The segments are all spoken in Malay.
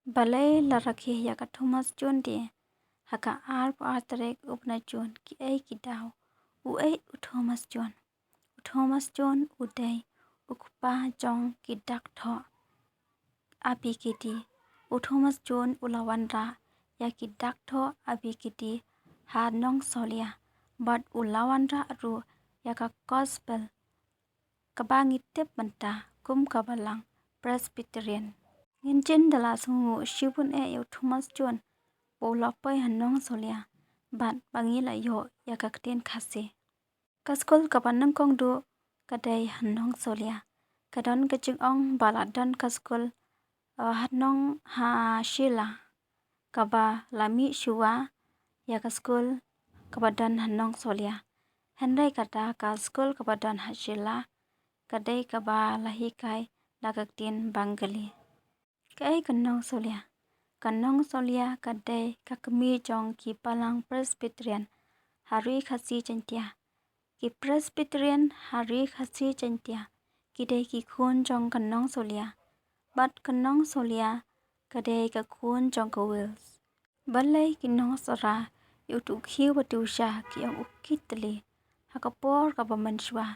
Balai la rakhi ya ka Thomas John de haka ar po atrek upna John ki ai ki daw u ai u Thomas John u dai u pa jong ki dak tho abi ki di u Thomas John u lawanra ya ki dak tho abi ki di ha nong solia but u lawanra ru ya ka gospel kabangi tep manta kum kabalang Presbyterian ngin chen dala sungu shibun e u Thomas John po lapoi hanong solia bat bangi la yo ya ka kten khase kaskol kabanang kong du kadai hanong solia kadon kaching ong baladon kaskol hanong ha shila kaba lami shuwa ya kaskol kabadan hanong solia henry kata kaskol kabadan ha shila kadai kaba lahi kai lagaktin bangali kai kanong solia kadai kakmi jong ki palang Presbyterian hari khasi chantia ki Presbyterian hari khasi chantia ki dai ki khun jong kanong solia bat kanong solia kadai ka khun jong ka Wales balai ki nong sora yu tu khi wa tu sha ki ang ukitli hakapor ka bamanshwa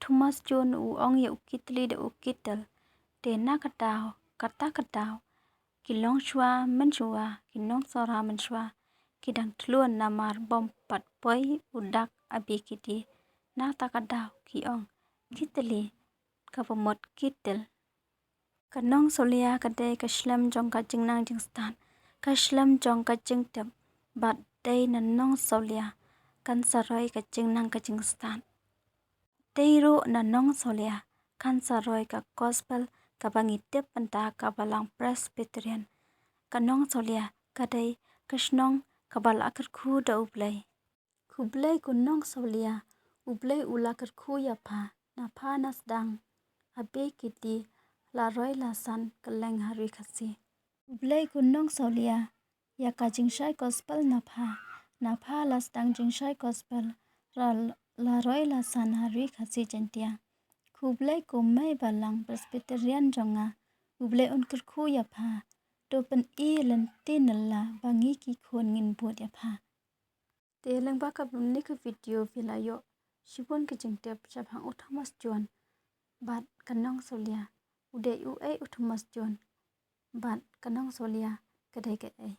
Thomas John u ong ya ukitli de ukitel te na kata kilong shwa menshwa kinong sora menshwa kidang tluan namar bom pat poi udak abikiti na takadaw ki ong kitli kapamot kitel kanong solia kadai ka shlam jong ka jingnang jingstan ka shlam jong ka jingtep bat dai nanong solia kan saroi ka jingnang ka jingstan dai ro nanong solia kan saroi ka gospel kabangi tep panta kabalang Presbyterian kanong solia kadai kashnong kabal akar khu da ublai kunong solia ublai ulakar khu ya pha na pha nasdang abe kiti la roi la san kaleng hari khasi ublai kunong solia ya ka jingshai gospel na pha lasdang jingshai gospel la roi la san hari khasi chantia kublai kumai balang Presbyterian jonga ublai unkar khu ya pha topen i len tinala bangi ki khon ngin bot ya pha te lang ba ka bumni ka video vilayo shibon ka jingtep chabhang u Thomas John bat kanong solia ude u ai u Thomas John bat kanong solia kadai ka ai